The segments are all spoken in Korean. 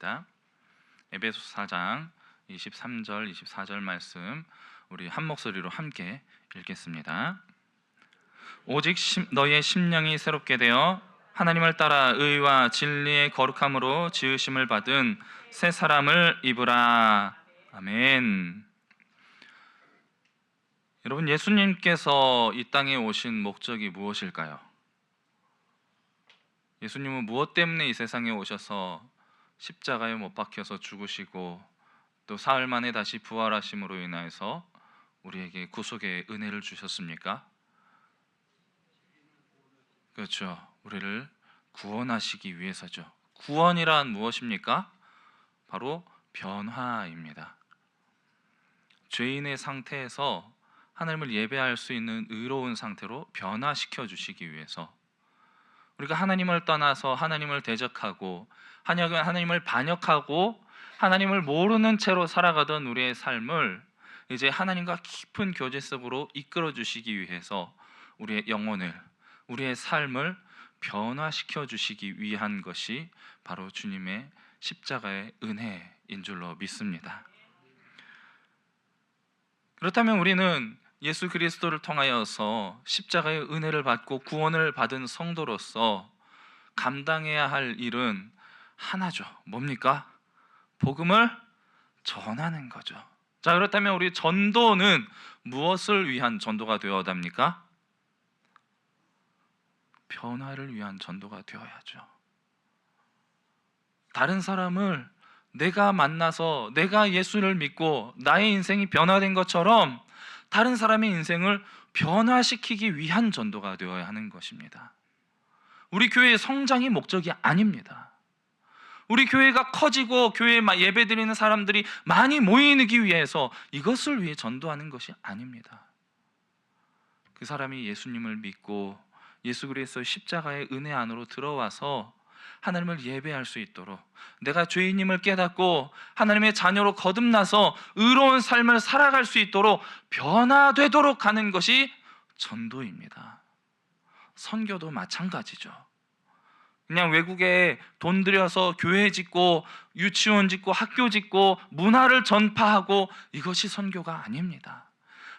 있습니다. 에베소서 4장 23절 24절 말씀 우리 한 목소리로 함께 읽겠습니다. 오직 너희의 심령이 새롭게 되어 하나님을 따라 의와 진리의 거룩함으로 지으심을 받은 새 사람을 입으라. 아멘. 여러분, 예수님께서 이 땅에 오신 목적이 무엇일까요? 예수님은 무엇 때문에 이 세상에 오셔서 십자가에 못 박혀서 죽으시고 또 사흘 만에 다시 부활하심으로 인하여서 우리에게 구속의 은혜를 주셨습니까? 그렇죠. 우리를 구원하시기 위해서죠. 구원이란 무엇입니까? 바로 변화입니다. 죄인의 상태에서 하나님을 예배할 수 있는 의로운 상태로 변화시켜 주시기 위해서, 우리가 하나님을 떠나서 하나님을 대적하고 하나님을 반역하고 하나님을 모르는 채로 살아가던 우리의 삶을 이제 하나님과 깊은 교제 속으로 이끌어 주시기 위해서 우리의 영혼을, 우리의 삶을 변화시켜 주시기 위한 것이 바로 주님의 십자가의 은혜인 줄로 믿습니다. 그렇다면 우리는 예수 그리스도를 통하여서 십자가의 은혜를 받고 구원을 받은 성도로서 감당해야 할 일은 하나죠. 뭡니까? 복음을 전하는 거죠. 자, 그렇다면 우리 전도는 무엇을 위한 전도가 되어야 합니까? 변화를 위한 전도가 되어야죠. 다른 사람을 내가 만나서 내가 예수를 믿고 나의 인생이 변화된 것처럼 다른 사람의 인생을 변화시키기 위한 전도가 되어야 하는 것입니다. 우리 교회의 성장이 목적이 아닙니다. 우리 교회가 커지고 교회에 예배드리는 사람들이 많이 모이기 위해서 이것을 위해 전도하는 것이 아닙니다. 그 사람이 예수님을 믿고 예수 그리스도의 십자가의 은혜 안으로 들어와서 하나님을 예배할 수 있도록, 내가 죄인임을 깨닫고 하나님의 자녀로 거듭나서 의로운 삶을 살아갈 수 있도록 변화되도록 하는 것이 전도입니다. 선교도 마찬가지죠. 그냥 외국에 돈 들여서 교회 짓고 유치원 짓고 학교 짓고 문화를 전파하고 이것이 선교가 아닙니다.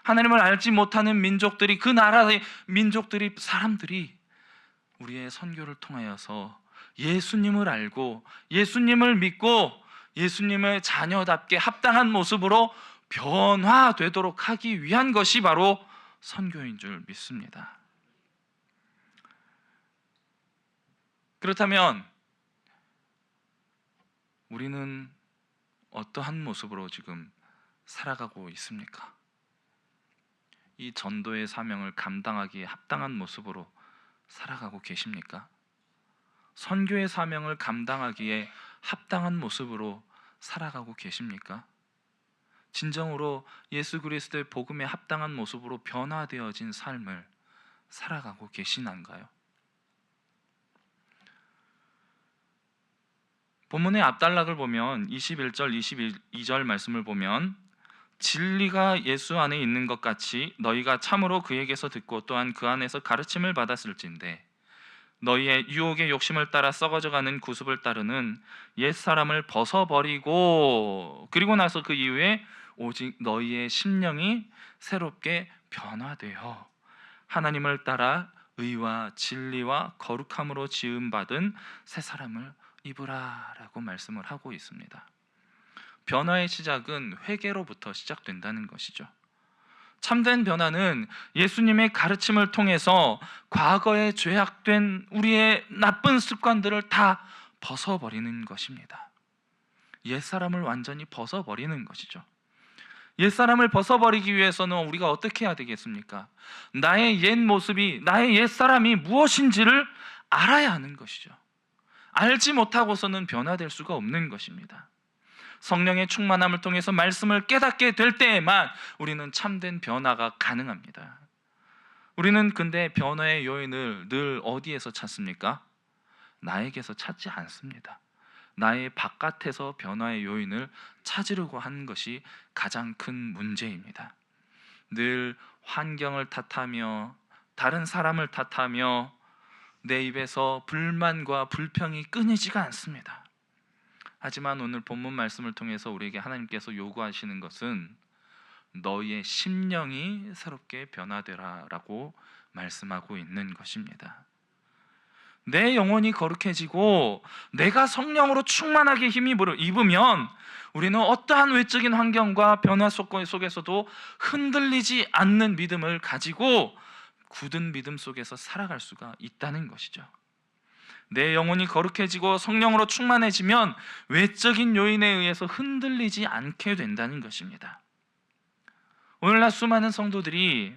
하나님을 알지 못하는 민족들이, 그 나라의 민족들이, 사람들이 우리의 선교를 통하여서 예수님을 알고 예수님을 믿고 예수님의 자녀답게 합당한 모습으로 변화되도록 하기 위한 것이 바로 선교인 줄 믿습니다. 그렇다면 우리는 어떠한 모습으로 지금 살아가고 있습니까? 이 전도의 사명을 감당하기에 합당한 모습으로 살아가고 계십니까? 선교의 사명을 감당하기에 합당한 모습으로 살아가고 계십니까? 진정으로 예수 그리스도의 복음에 합당한 모습으로 변화되어진 삶을 살아가고 계시는가요? 본문의 앞단락을 보면 21절 22절 말씀을 보면, 진리가 예수 안에 있는 것 같이 너희가 참으로 그에게서 듣고 또한 그 안에서 가르침을 받았을진데 너희의 유혹의 욕심을 따라 썩어져가는 구습을 따르는 옛사람을 벗어버리고, 그리고 나서 그 이후에 오직 너희의 심령이 새롭게 변화되어 하나님을 따라 의와 진리와 거룩함으로 지음받은 새 사람을 입으라 라고 말씀을 하고 있습니다. 변화의 시작은 회개로부터 시작된다는 것이죠. 참된 변화는 예수님의 가르침을 통해서 과거에 죄악된 우리의 나쁜 습관들을 다 벗어버리는 것입니다. 옛사람을 완전히 벗어버리는 것이죠. 옛사람을 벗어버리기 위해서는 우리가 어떻게 해야 되겠습니까? 나의 옛 모습이, 나의 옛사람이 무엇인지를 알아야 하는 것이죠. 알지 못하고서는 변화될 수가 없는 것입니다. 성령의 충만함을 통해서 말씀을 깨닫게 될 때에만 우리는 참된 변화가 가능합니다. 우리는 근데 변화의 요인을 늘 어디에서 찾습니까? 나에게서 찾지 않습니다. 나의 바깥에서 변화의 요인을 찾으려고 하는 것이 가장 큰 문제입니다. 늘 환경을 탓하며 다른 사람을 탓하며 내 입에서 불만과 불평이 끊이지가 않습니다. 하지만 오늘 본문 말씀을 통해서 우리에게 하나님께서 요구하시는 것은 너희의 심령이 새롭게 변화되라 라고 말씀하고 있는 것입니다. 내 영혼이 거룩해지고 내가 성령으로 충만하게 힘이 입으면 우리는 어떠한 외적인 환경과 변화 속에서도 흔들리지 않는 믿음을 가지고 굳은 믿음 속에서 살아갈 수가 있다는 것이죠. 내 영혼이 거룩해지고 성령으로 충만해지면 외적인 요인에 의해서 흔들리지 않게 된다는 것입니다. 오늘날 수많은 성도들이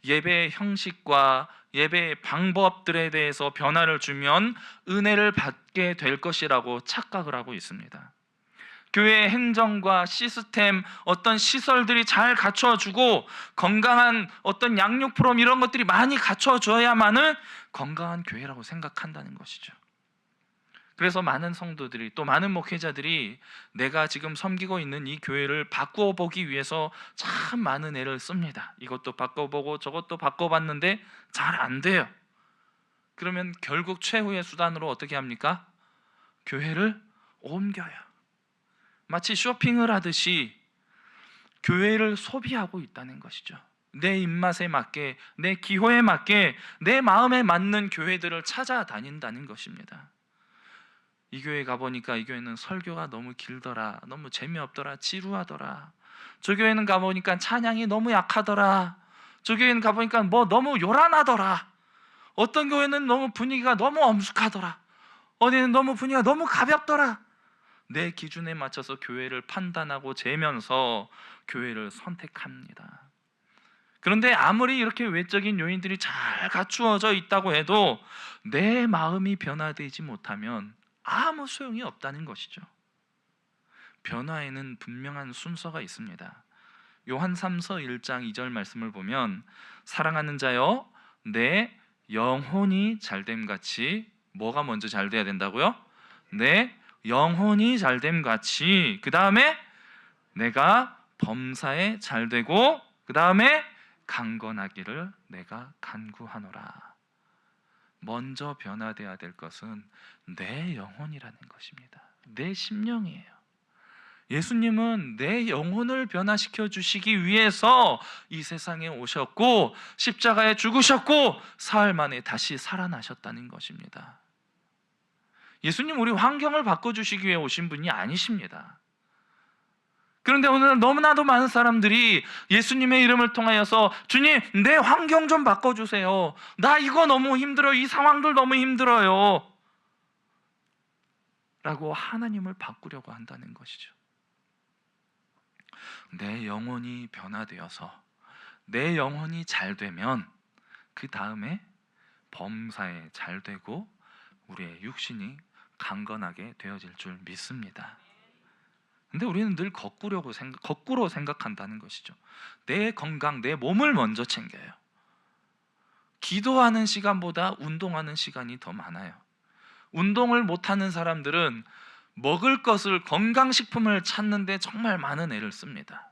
예배의 형식과 예배의 방법들에 대해서 변화를 주면 은혜를 받게 될 것이라고 착각을 하고 있습니다. 교회의 행정과 시스템, 어떤 시설들이 잘 갖춰주고 건강한 어떤 양육 프로그램 이런 것들이 많이 갖춰져야만은 건강한 교회라고 생각한다는 것이죠. 그래서 많은 성도들이 또 많은 목회자들이 내가 지금 섬기고 있는 이 교회를 바꾸어 보기 위해서 참 많은 애를 씁니다. 이것도 바꿔보고 저것도 바꿔봤는데 잘 안 돼요. 그러면 결국 최후의 수단으로 어떻게 합니까? 교회를 옮겨요. 마치 쇼핑을 하듯이 교회를 소비하고 있다는 것이죠. 내 입맛에 맞게, 내 기호에 맞게, 내 마음에 맞는 교회들을 찾아다닌다는 것입니다. 이 교회 가보니까 이 교회는 설교가 너무 길더라, 너무 재미없더라, 지루하더라. 저 교회는 가보니까 찬양이 너무 약하더라. 저 교회는 가보니까 뭐 너무 요란하더라. 어떤 교회는 너무 분위기가 너무 엄숙하더라. 어디는 너무 분위기가 너무 가볍더라. 내 기준에 맞춰서 교회를 판단하고 재면서 교회를 선택합니다. 그런데 아무리 이렇게 외적인 요인들이 잘 갖추어져 있다고 해도 내 마음이 변화되지 못하면 아무 소용이 없다는 것이죠. 변화에는 분명한 순서가 있습니다. 요한 3서 1장 2절 말씀을 보면 사랑하는 자여 내 영혼이 잘됨 같이 뭐가 먼저 잘 돼야 된다고요? 내 영혼이 잘됨 같이 그 다음에 내가 범사에 잘되고 그 다음에 강건하기를 내가 간구하노라. 먼저 변화되어야 될 것은 내 영혼이라는 것입니다. 내 심령이에요. 예수님은 내 영혼을 변화시켜 주시기 위해서 이 세상에 오셨고 십자가에 죽으셨고 사흘 만에 다시 살아나셨다는 것입니다. 예수님 우리 환경을 바꿔주시기 위해 오신 분이 아니십니다. 그런데 오늘 너무나도 많은 사람들이 예수님의 이름을 통하여서 주님 내 환경 좀 바꿔주세요. 나 이거 너무 힘들어요. 이 상황들 너무 힘들어요. 라고 하나님을 바꾸려고 한다는 것이죠. 내 영혼이 변화되어서 내 영혼이 잘 되면 그 다음에 범사에 잘 되고 우리의 육신이 강건하게 되어질 줄 믿습니다. 근데 우리는 늘 거꾸로 생각한다는 것이죠. 내 건강, 내 몸을 먼저 챙겨요. 기도하는 시간보다 운동하는 시간이 더 많아요. 운동을 못하는 사람들은 먹을 것을, 건강식품을 찾는데 정말 많은 애를 씁니다.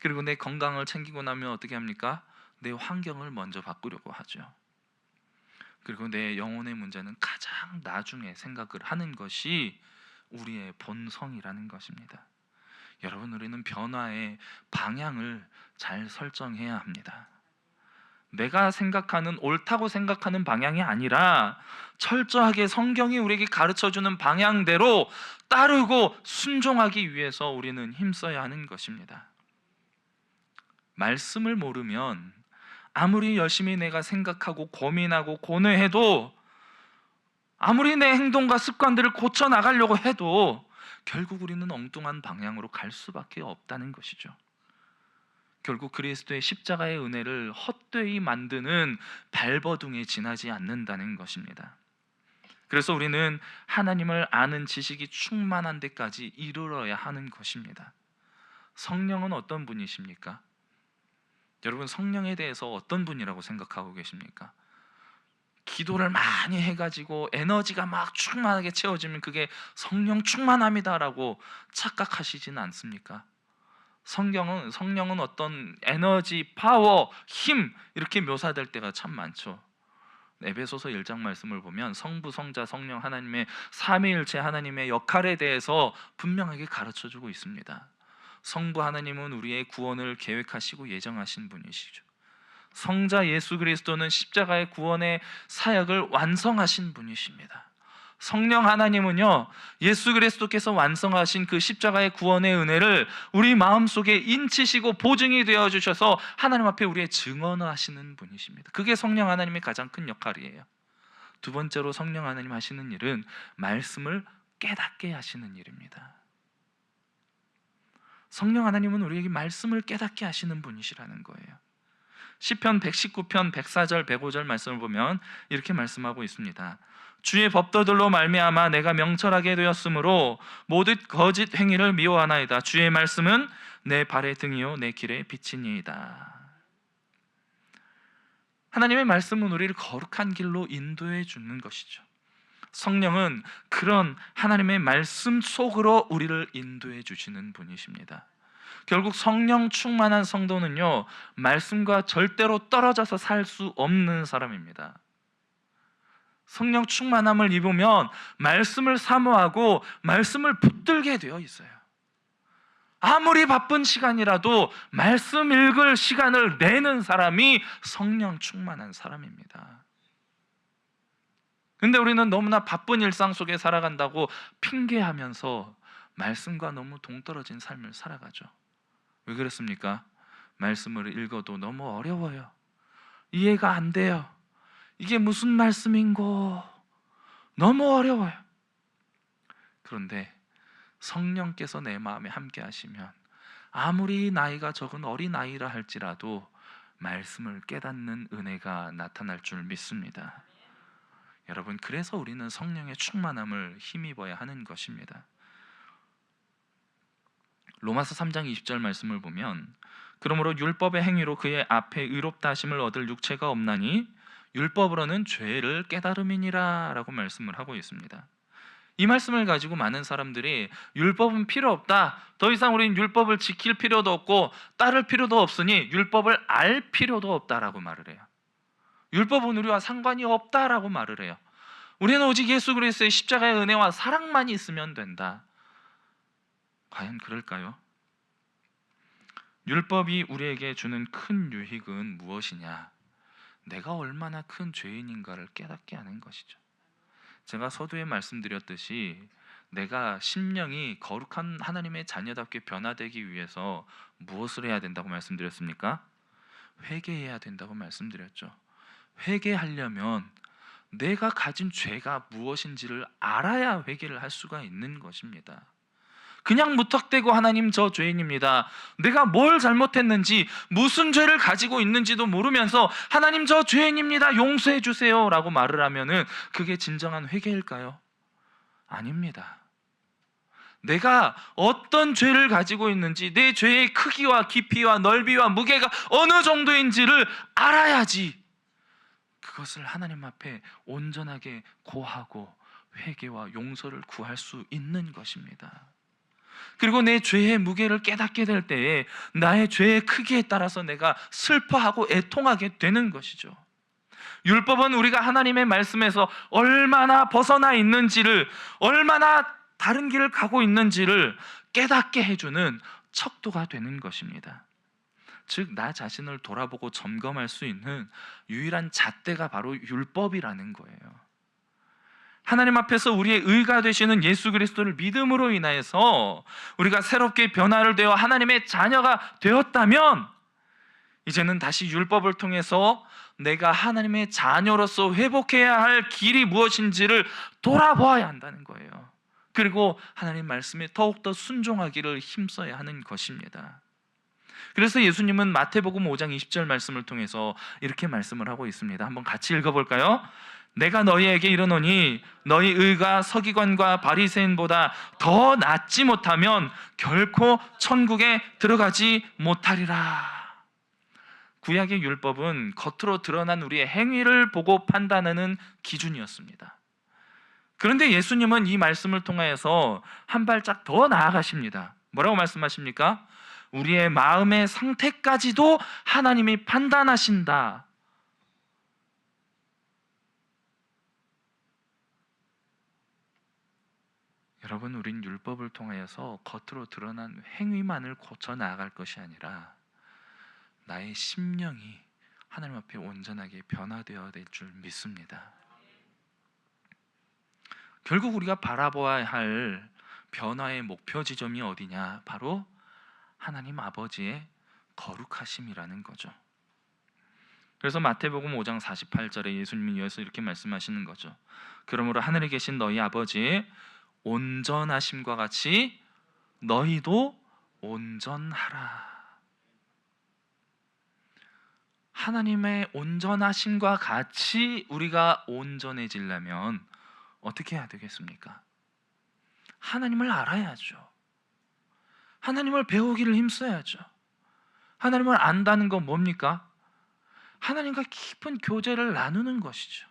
그리고 내 건강을 챙기고 나면 어떻게 합니까? 내 환경을 먼저 바꾸려고 하죠. 그리고 내 영혼의 문제는 가장 나중에 생각을 하는 것이 우리의 본성이라는 것입니다. 여러분, 우리는 변화의 방향을 잘 설정해야 합니다. 내가 생각하는 옳다고 생각하는 방향이 아니라 철저하게 성경이 우리에게 가르쳐주는 방향대로 따르고 순종하기 위해서 우리는 힘써야 하는 것입니다. 말씀을 모르면 아무리 열심히 내가 생각하고 고민하고 고뇌해도 아무리 내 행동과 습관들을 고쳐나가려고 해도 결국 우리는 엉뚱한 방향으로 갈 수밖에 없다는 것이죠. 결국 그리스도의 십자가의 은혜를 헛되이 만드는 발버둥에 지나지 않는다는 것입니다. 그래서 우리는 하나님을 아는 지식이 충만한 데까지 이르러야 하는 것입니다. 성령은 어떤 분이십니까? 여러분, 성령에 대해서 어떤 분이라고 생각하고 계십니까? 기도를 많이 해가지고 에너지가 막 충만하게 채워지면 그게 성령 충만함이다라고 착각하시지는 않습니까? 성령은 어떤 에너지, 파워, 힘 이렇게 묘사될 때가 참 많죠. 에베소서 1장 말씀을 보면 성부, 성자, 성령 하나님의 삼위일체 하나님의 역할에 대해서 분명하게 가르쳐주고 있습니다. 성부 하나님은 우리의 구원을 계획하시고 예정하신 분이시죠. 성자 예수 그리스도는 십자가의 구원의 사역을 완성하신 분이십니다. 성령 하나님은요, 예수 그리스도께서 완성하신 그 십자가의 구원의 은혜를 우리 마음속에 인치시고 보증이 되어 주셔서 하나님 앞에 우리의 증언을 하시는 분이십니다. 그게 성령 하나님의 가장 큰 역할이에요. 두 번째로 성령 하나님 하시는 일은 말씀을 깨닫게 하시는 일입니다. 성령 하나님은 우리에게 말씀을 깨닫게 하시는 분이시라는 거예요. 시편 119편 104절 105절 말씀을 보면 이렇게 말씀하고 있습니다. 주의 법도들로 말미암아 내가 명철하게 되었으므로 모든 거짓 행위를 미워하나이다. 주의 말씀은 내 발의 등이요 내 길의 빛이니이다. 하나님의 말씀은 우리를 거룩한 길로 인도해 주는 것이죠. 성령은 그런 하나님의 말씀 속으로 우리를 인도해 주시는 분이십니다. 결국 성령 충만한 성도는요, 말씀과 절대로 떨어져서 살 수 없는 사람입니다. 성령 충만함을 입으면 말씀을 사모하고 말씀을 붙들게 되어 있어요. 아무리 바쁜 시간이라도 말씀 읽을 시간을 내는 사람이 성령 충만한 사람입니다. 근데 우리는 너무나 바쁜 일상 속에 살아간다고 핑계하면서 말씀과 너무 동떨어진 삶을 살아가죠. 왜 그렇습니까? 말씀을 읽어도 너무 어려워요. 이해가 안 돼요. 이게 무슨 말씀인고 너무 어려워요. 그런데 성령께서 내 마음에 함께 하시면 아무리 나이가 적은 어린아이라 할지라도 말씀을 깨닫는 은혜가 나타날 줄 믿습니다. 여러분, 그래서 우리는 성령의 충만함을 힘입어야 하는 것입니다. 로마서 3장 20절 말씀을 보면 그러므로 율법의 행위로 그의 앞에 의롭다 하심을 얻을 육체가 없나니 율법으로는 죄를 깨달음이니라 라고 말씀을 하고 있습니다. 이 말씀을 가지고 많은 사람들이 율법은 필요 없다, 더 이상 우리는 율법을 지킬 필요도 없고 따를 필요도 없으니 율법을 알 필요도 없다라고 말을 해요. 율법은 우리와 상관이 없다라고 말을 해요. 우리는 오직 예수 그리스도의 십자가의 은혜와 사랑만 있으면 된다. 과연 그럴까요? 율법이 우리에게 주는 큰 유익은 무엇이냐? 내가 얼마나 큰 죄인인가를 깨닫게 하는 것이죠. 제가 서두에 말씀드렸듯이 내가 심령이 거룩한 하나님의 자녀답게 변화되기 위해서 무엇을 해야 된다고 말씀드렸습니까? 회개해야 된다고 말씀드렸죠. 회개하려면 내가 가진 죄가 무엇인지를 알아야 회개를 할 수가 있는 것입니다. 그냥 무턱대고 하나님 저 죄인입니다, 내가 뭘 잘못했는지 무슨 죄를 가지고 있는지도 모르면서 하나님 저 죄인입니다 용서해 주세요 라고 말을 하면은 그게 진정한 회개일까요? 아닙니다. 내가 어떤 죄를 가지고 있는지, 내 죄의 크기와 깊이와 넓이와 무게가 어느 정도인지를 알아야지 그것을 하나님 앞에 온전하게 고하고 회개와 용서를 구할 수 있는 것입니다. 그리고 내 죄의 무게를 깨닫게 될 때에 나의 죄의 크기에 따라서 내가 슬퍼하고 애통하게 되는 것이죠. 율법은 우리가 하나님의 말씀에서 얼마나 벗어나 있는지를, 얼마나 다른 길을 가고 있는지를 깨닫게 해주는 척도가 되는 것입니다. 즉, 나 자신을 돌아보고 점검할 수 있는 유일한 잣대가 바로 율법이라는 거예요. 하나님 앞에서 우리의 의가 되시는 예수 그리스도를 믿음으로 인하여서 우리가 새롭게 변화를 되어 하나님의 자녀가 되었다면 이제는 다시 율법을 통해서 내가 하나님의 자녀로서 회복해야 할 길이 무엇인지를 돌아보아야 한다는 거예요. 그리고 하나님 말씀에 더욱더 순종하기를 힘써야 하는 것입니다. 그래서 예수님은 마태복음 5장 20절 말씀을 통해서 이렇게 말씀을 하고 있습니다. 한번 같이 읽어볼까요? 내가 너희에게 이르노니 너희 의가 서기관과 바리새인보다 더 낫지 못하면 결코 천국에 들어가지 못하리라. 구약의 율법은 겉으로 드러난 우리의 행위를 보고 판단하는 기준이었습니다. 그런데 예수님은 이 말씀을 통하여서 한 발짝 더 나아가십니다. 뭐라고 말씀하십니까? 우리의 마음의 상태까지도 하나님이 판단하신다. 여러분, 우린 율법을 통하여서 겉으로 드러난 행위만을 고쳐 나아갈 것이 아니라 나의 심령이 하나님 앞에 온전하게 변화되어야 될 줄 믿습니다. 결국 우리가 바라보아야 할 변화의 목표 지점이 어디냐? 바로 하나님 아버지의 거룩하심이라는 거죠. 그래서 마태복음 5장 48절에 예수님이 이어서 이렇게 말씀하시는 거죠. 그러므로 하늘에 계신 너희 아버지의 온전하심과 같이 너희도 온전하라. 하나님의 온전하심과 같이 우리가 온전해지려면 어떻게 해야 되겠습니까? 하나님을 알아야죠. 하나님을 배우기를 힘써야죠. 하나님을 안다는 건 뭡니까? 하나님과 깊은 교제를 나누는 것이죠.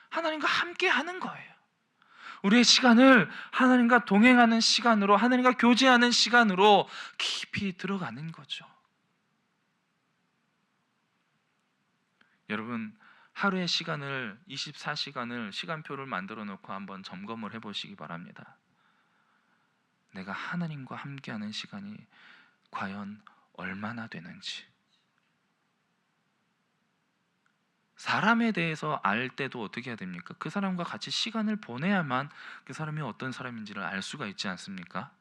하나님과 함께 하는 거예요. 우리의 시간을 하나님과 동행하는 시간으로, 하나님과 교제하는 시간으로 깊이 들어가는 거죠. 여러분, 하루의 시간을 24시간을 시간표를 만들어 놓고 한번 점검을 해보시기 바랍니다. 내가 하나님과 함께하는 시간이 과연 얼마나 되는지. 사람에 대해서 알 때도 어떻게 해야 됩니까? 그 사람과 같이 시간을 보내야만 그 사람이 어떤 사람인지를 알 수가 있지 않습니까?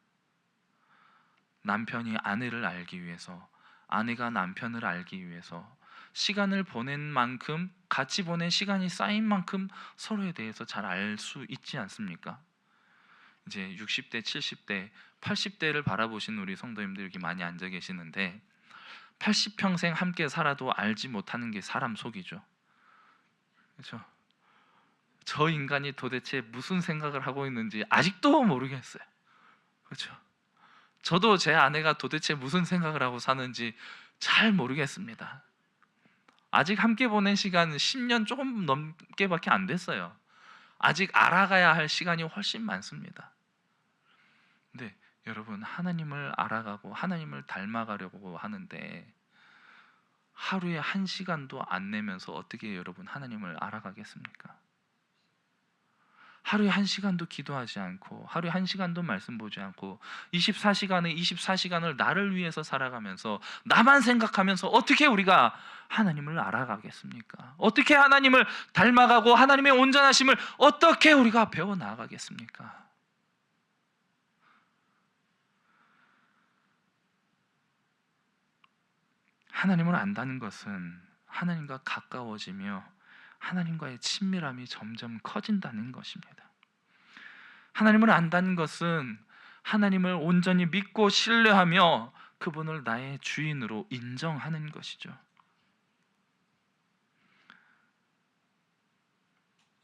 남편이 아내를 알기 위해서, 아내가 남편을 알기 위해서 시간을 보낸 만큼, 같이 보낸 시간이 쌓인 만큼 서로에 대해서 잘 알 수 있지 않습니까? 이제 60대, 70대, 80대를 바라보신 우리 성도님들 여기 많이 앉아 계시는데 80평생 함께 살아도 알지 못하는 게 사람 속이죠. 그렇죠? 저 인간이 도대체 무슨 생각을 하고 있는지 아직도 모르겠어요. 그렇죠? 저도 제 아내가 도대체 무슨 생각을 하고 사는지 잘 모르겠습니다. 아직 함께 보낸 시간은 10년 조금 넘게밖에 안 됐어요. 아직 알아가야 할 시간이 훨씬 많습니다. 근데 여러분, 하나님을 알아가고 하나님을 닮아가려고 하는데 하루에 1시간도 안 내면서 어떻게 여러분 하나님을 알아가겠습니까? 하루에 1시간도 기도하지 않고, 하루에 1시간도 말씀 보지 않고 24시간을 나를 위해서 살아가면서 나만 생각하면서 어떻게 우리가 하나님을 알아가겠습니까? 어떻게 하나님을 닮아가고 하나님의 온전하심을 어떻게 우리가 배워 나가겠습니까? 하나님을 안다는 것은 하나님과 가까워지며 하나님과의 친밀함이 점점 커진다는 것입니다. 하나님을 안다는 것은 하나님을 온전히 믿고 신뢰하며 그분을 나의 주인으로 인정하는 것이죠.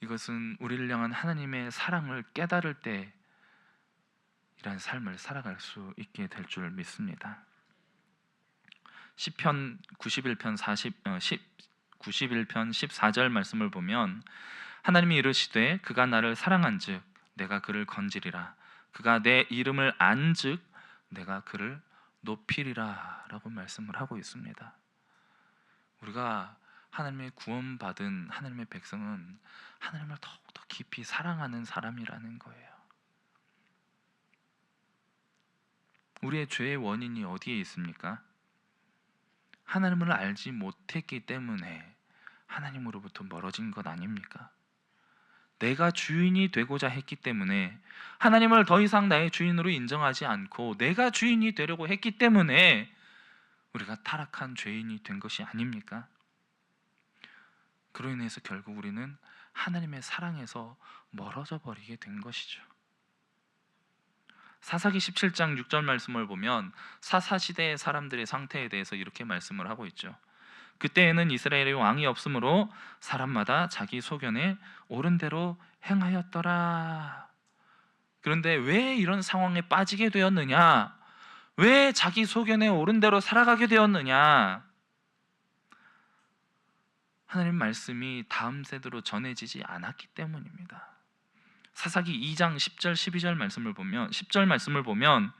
이것은 우리를 향한 하나님의 사랑을 깨달을 때 이런 삶을 살아갈 수 있게 될 줄 믿습니다. 시편 91편 14절 말씀을 보면 하나님이 이르시되 그가 나를 사랑한즉 내가 그를 건지리라. 그가 내 이름을 안즉 내가 그를 높이리라 라고 말씀을 하고 있습니다. 우리가 하나님의 구원받은 하나님의 백성은 하나님을 더욱더 깊이 사랑하는 사람이라는 거예요. 우리의 죄의 원인이 어디에 있습니까? 하나님을 알지 못했기 때문에 하나님으로부터 멀어진 것 아닙니까? 내가 주인이 되고자 했기 때문에, 하나님을 더 이상 나의 주인으로 인정하지 않고 내가 주인이 되려고 했기 때문에 우리가 타락한 죄인이 된 것이 아닙니까? 그로 인해서 결국 우리는 하나님의 사랑에서 멀어져 버리게 된 것이죠. 사사기 17장 6절 말씀을 보면 사사시대의 사람들의 상태에 대해서 이렇게 말씀을 하고 있죠. 그때에는 이스라엘에 왕이 없으므로 사람마다 자기 소견에 옳은 대로 행하였더라. 그런데 왜 이런 상황에 빠지게 되었느냐? 왜 자기 소견에 옳은 대로 살아가게 되었느냐? 하나님 말씀이 다음 세대로 전해지지 않았기 때문입니다. 사사기 2장 10절 12절 말씀을 보면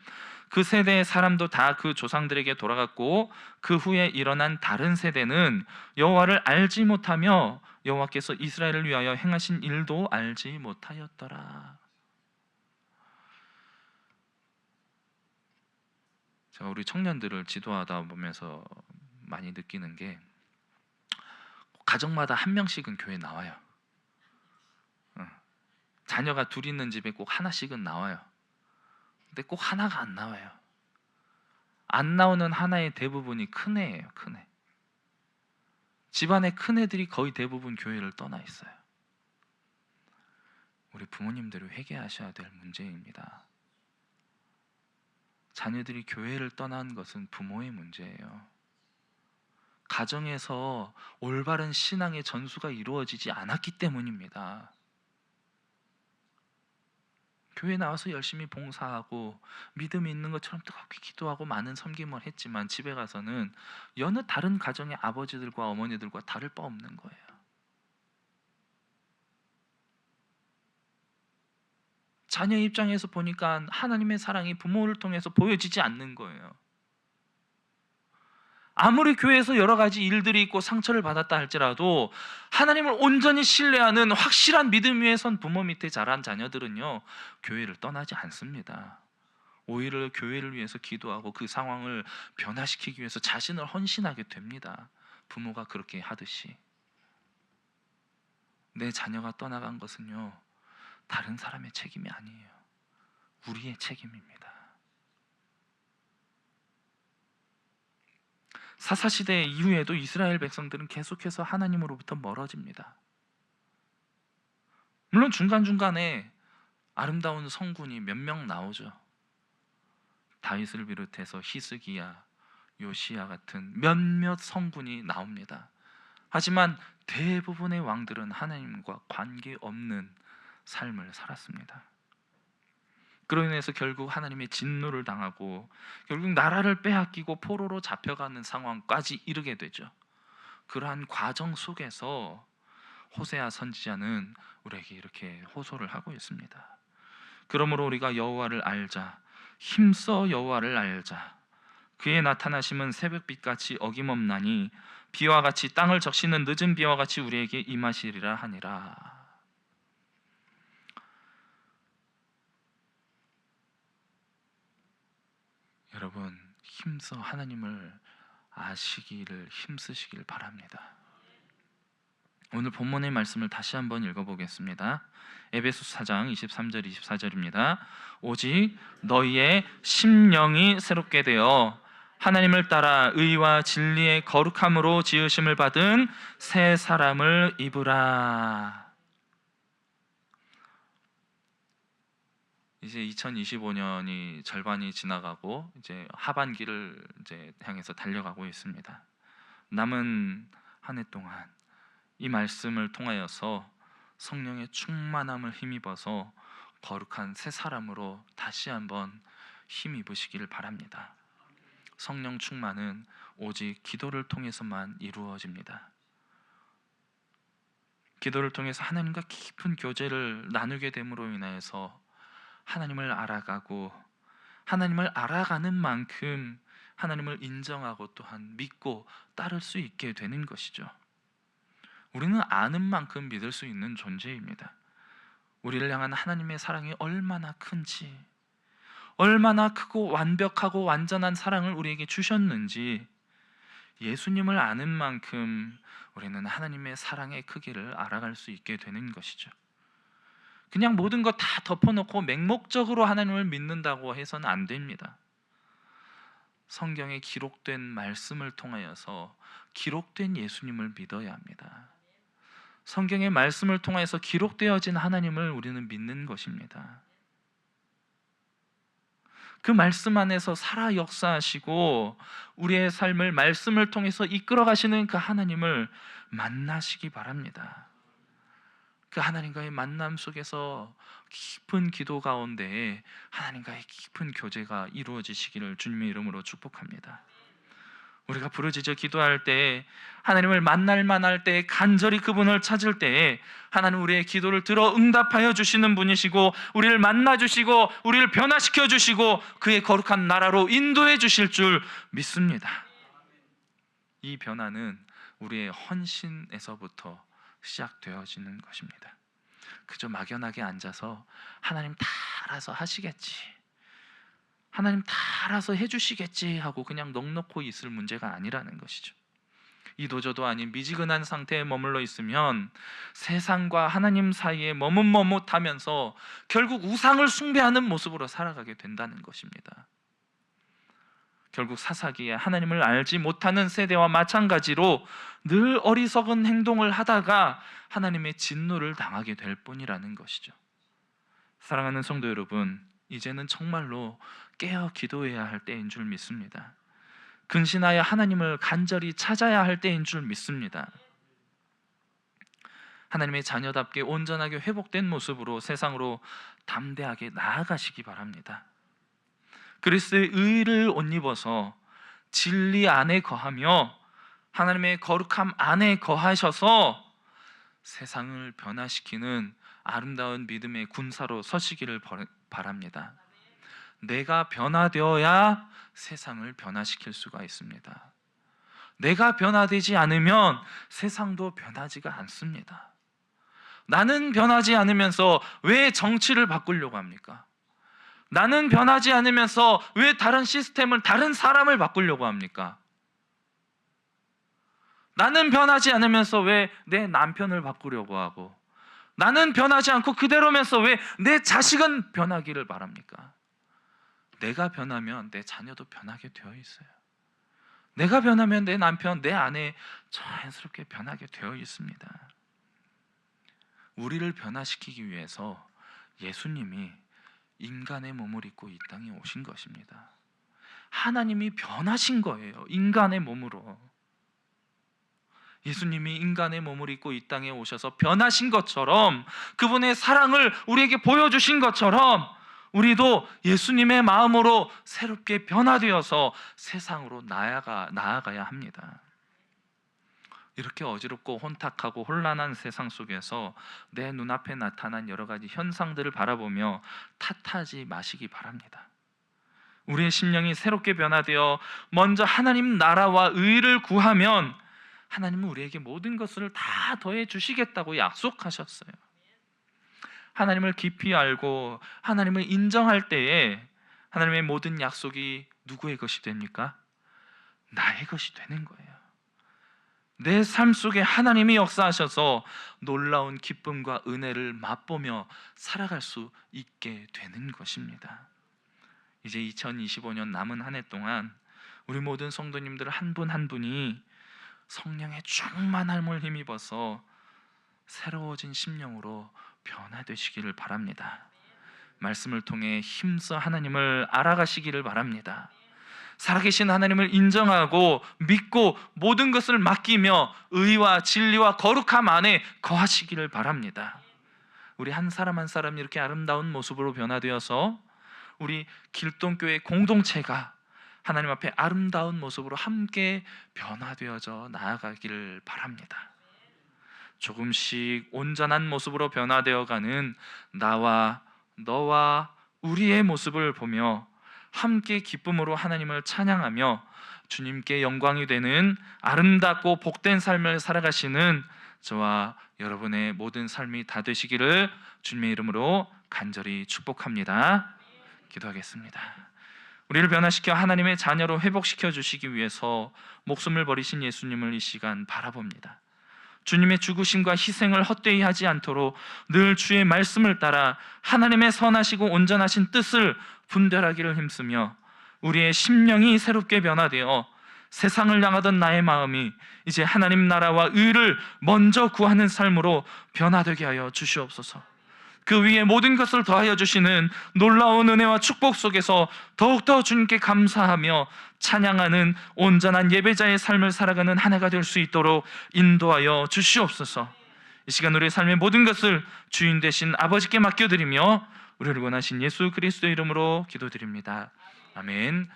그 세대의 사람도 다 그 조상들에게 돌아갔고 그 후에 일어난 다른 세대는 여호와를 알지 못하며 여호와께서 이스라엘을 위하여 행하신 일도 알지 못하였더라. 제가 우리 청년들을 지도하다 보면서 많이 느끼는 게 가정마다 한 명씩은 교회 나와요. 자녀가 둘 있는 집에 꼭 하나씩은 나와요. 근데 꼭 하나가 안 나와요. 안 나오는 하나의 대부분이 큰애예요. 큰애. 집안의 큰애들이 거의 대부분 교회를 떠나 있어요. 우리 부모님들이 회개하셔야 될 문제입니다. 자녀들이 교회를 떠난 것은 부모의 문제예요. 가정에서 올바른 신앙의 전수가 이루어지지 않았기 때문입니다. 교회 나와서 열심히 봉사하고 믿음이 있는 것처럼 뜨겁게 기도하고 많은 섬김을 했지만 집에 가서는 여느 다른 가정의 아버지들과 어머니들과 다를 바 없는 거예요. 자녀 입장에서 보니까 하나님의 사랑이 부모를 통해서 보여지지 않는 거예요. 아무리 교회에서 여러 가지 일들이 있고 상처를 받았다 할지라도 하나님을 온전히 신뢰하는 확실한 믿음 위에 선 부모 밑에 자란 자녀들은요, 교회를 떠나지 않습니다. 오히려 교회를 위해서 기도하고 그 상황을 변화시키기 위해서 자신을 헌신하게 됩니다. 부모가 그렇게 하듯이. 내 자녀가 떠나간 것은요, 다른 사람의 책임이 아니에요. 우리의 책임입니다. 사사시대 이후에도 이스라엘 백성들은 계속해서 하나님으로부터 멀어집니다. 물론 중간중간에 아름다운 성군이 몇 명 나오죠. 다윗을 비롯해서 히스기야, 요시야 같은 몇몇 성군이 나옵니다. 하지만 대부분의 왕들은 하나님과 관계없는 삶을 살았습니다. 그로 인해서 결국 하나님의 진노를 당하고 결국 나라를 빼앗기고 포로로 잡혀가는 상황까지 이르게 되죠. 그러한 과정 속에서 호세아 선지자는 우리에게 이렇게 호소를 하고 있습니다. 그러므로 우리가 여호와를 알자, 힘써 여호와를 알자. 그의 나타나심은 새벽빛같이 어김없나니 비와 같이 땅을 적시는 늦은 비와 같이 우리에게 임하시리라 하니라. 여러분, 힘써 하나님을 아시기를 힘쓰시길 바랍니다. 오늘 본문의 말씀을 다시 한번 읽어보겠습니다. 에베소 4장 23절 24절입니다. 오직 너희의 심령이 새롭게 되어 하나님을 따라 의와 진리의 거룩함으로 지으심을 받은 새 사람을 입으라. 이제 2025년이 절반이 지나가고 이제 하반기를 이제 향해서 달려가고 있습니다. 남은 한 해 동안 이 말씀을 통하여서 성령의 충만함을 힘입어서 거룩한 새 사람으로 다시 한번 힘입으시기를 바랍니다. 성령 충만은 오직 기도를 통해서만 이루어집니다. 기도를 통해서 하나님과 깊은 교제를 나누게 됨으로 인하여서 하나님을 알아가고 하나님을 알아가는 만큼 하나님을 인정하고 또한 믿고 따를 수 있게 되는 것이죠. 우리는 아는 만큼 믿을 수 있는 존재입니다. 우리를 향한 하나님의 사랑이 얼마나 큰지, 얼마나 크고 완벽하고 완전한 사랑을 우리에게 주셨는지 예수님을 아는 만큼 우리는 하나님의 사랑의 크기를 알아갈 수 있게 되는 것이죠. 그냥 모든 것 다 덮어놓고 맹목적으로 하나님을 믿는다고 해서는 안 됩니다. 성경에 기록된 말씀을 통하여서 기록된 예수님을 믿어야 합니다. 성경의 말씀을 통해서 기록되어진 하나님을 우리는 믿는 것입니다. 그 말씀 안에서 살아 역사하시고 우리의 삶을 말씀을 통해서 이끌어 가시는 그 하나님을 만나시기 바랍니다. 그 하나님과의 만남 속에서 깊은 기도 가운데 하나님과의 깊은 교제가 이루어지시기를 주님의 이름으로 축복합니다. 우리가 부르짖어 기도할 때, 하나님을 만날 만할 때, 간절히 그분을 찾을 때 하나님 우리의 기도를 들어 응답하여 주시는 분이시고 우리를 만나 주시고 우리를 변화시켜 주시고 그의 거룩한 나라로 인도해 주실 줄 믿습니다. 이 변화는 우리의 헌신에서부터 시작되어지는 것입니다. 그저 막연하게 앉아서 하나님 다 알아서 하시겠지, 하나님 다 알아서 해주시겠지 하고 그냥 넋놓고 있을 문제가 아니라는 것이죠. 이도저도 아닌 미지근한 상태에 머물러 있으면 세상과 하나님 사이에 머뭇머뭇하면서 결국 우상을 숭배하는 모습으로 살아가게 된다는 것입니다. 결국 사사기에 하나님을 알지 못하는 세대와 마찬가지로 늘 어리석은 행동을 하다가 하나님의 진노를 당하게 될 뿐이라는 것이죠. 사랑하는 성도 여러분, 이제는 정말로 깨어 기도해야 할 때인 줄 믿습니다. 근신하여 하나님을 간절히 찾아야 할 때인 줄 믿습니다. 하나님의 자녀답게 온전하게 회복된 모습으로 세상으로 담대하게 나아가시기 바랍니다. 그리스도의 의를 옷 입어서 진리 안에 거하며 하나님의 거룩함 안에 거하셔서 세상을 변화시키는 아름다운 믿음의 군사로 서시기를 바랍니다. 내가 변화되어야 세상을 변화시킬 수가 있습니다. 내가 변화되지 않으면 세상도 변하지가 않습니다. 나는 변하지 않으면서 왜 정치를 바꾸려고 합니까? 나는 변하지 않으면서 왜 다른 시스템을, 다른 사람을 바꾸려고 합니까? 나는 변하지 않으면서 왜 내 남편을 바꾸려고 하고, 나는 변하지 않고 그대로면서 왜 내 자식은 변하기를 바랍니까? 내가 변하면 내 자녀도 변하게 되어 있어요. 내가 변하면 내 남편, 내 아내 자연스럽게 변하게 되어 있습니다. 우리를 변화시키기 위해서 예수님이 인간의 몸을 입고 이 땅에 오신 것입니다. 하나님이 변하신 거예요. 인간의 몸으로. 예수님이 인간의 몸을 입고 이 땅에 오셔서 변하신 것처럼, 그분의 사랑을 우리에게 보여주신 것처럼 우리도 예수님의 마음으로 새롭게 변화되어서 세상으로 나아가야 합니다. 이렇게 어지럽고 혼탁하고 혼란한 세상 속에서 내 눈앞에 나타난 여러 가지 현상들을 바라보며 탓하지 마시기 바랍니다. 우리의 심령이 새롭게 변화되어 먼저 하나님 나라와 의를 구하면 하나님은 우리에게 모든 것을 다 더해 주시겠다고 약속하셨어요. 하나님을 깊이 알고 하나님을 인정할 때에 하나님의 모든 약속이 누구의 것이 됩니까? 나의 것이 되는 거예요. 내 삶 속에 하나님이 역사하셔서 놀라운 기쁨과 은혜를 맛보며 살아갈 수 있게 되는 것입니다. 이제 2025년 남은 한 해 동안 우리 모든 성도님들 한 분 한 분이 성령의 충만함을 힘입어서 새로워진 심령으로 변화되시기를 바랍니다. 말씀을 통해 힘써 하나님을 알아가시기를 바랍니다. 살아계신 하나님을 인정하고 믿고 모든 것을 맡기며 의와 진리와 거룩함 안에 거하시기를 바랍니다. 우리 한 사람 한 사람 이렇게 아름다운 모습으로 변화되어서 우리 길동교회 공동체가 하나님 앞에 아름다운 모습으로 함께 변화되어져 나아가기를 바랍니다. 조금씩 온전한 모습으로 변화되어가는 나와 너와 우리의 모습을 보며 함께 기쁨으로 하나님을 찬양하며 주님께 영광이 되는 아름답고 복된 삶을 살아가시는 저와 여러분의 모든 삶이 다 되시기를 주님의 이름으로 간절히 축복합니다. 기도하겠습니다. 우리를 변화시켜 하나님의 자녀로 회복시켜 주시기 위해서 목숨을 버리신 예수님을 이 시간 바라봅니다. 주님의 죽으심과 희생을 헛되이 하지 않도록 늘 주의 말씀을 따라 하나님의 선하시고 온전하신 뜻을 분별하기를 힘쓰며 우리의 심령이 새롭게 변화되어 세상을 향하던 나의 마음이 이제 하나님 나라와 의를 먼저 구하는 삶으로 변화되게 하여 주시옵소서. 그 위에 모든 것을 더하여 주시는 놀라운 은혜와 축복 속에서 더욱더 주님께 감사하며 찬양하는 온전한 예배자의 삶을 살아가는 한 해가 될 수 있도록 인도하여 주시옵소서. 이 시간 우리의 삶의 모든 것을 주인 되신 아버지께 맡겨드리며 우리를 원하신 예수 그리스도의 이름으로 기도드립니다. 아멘.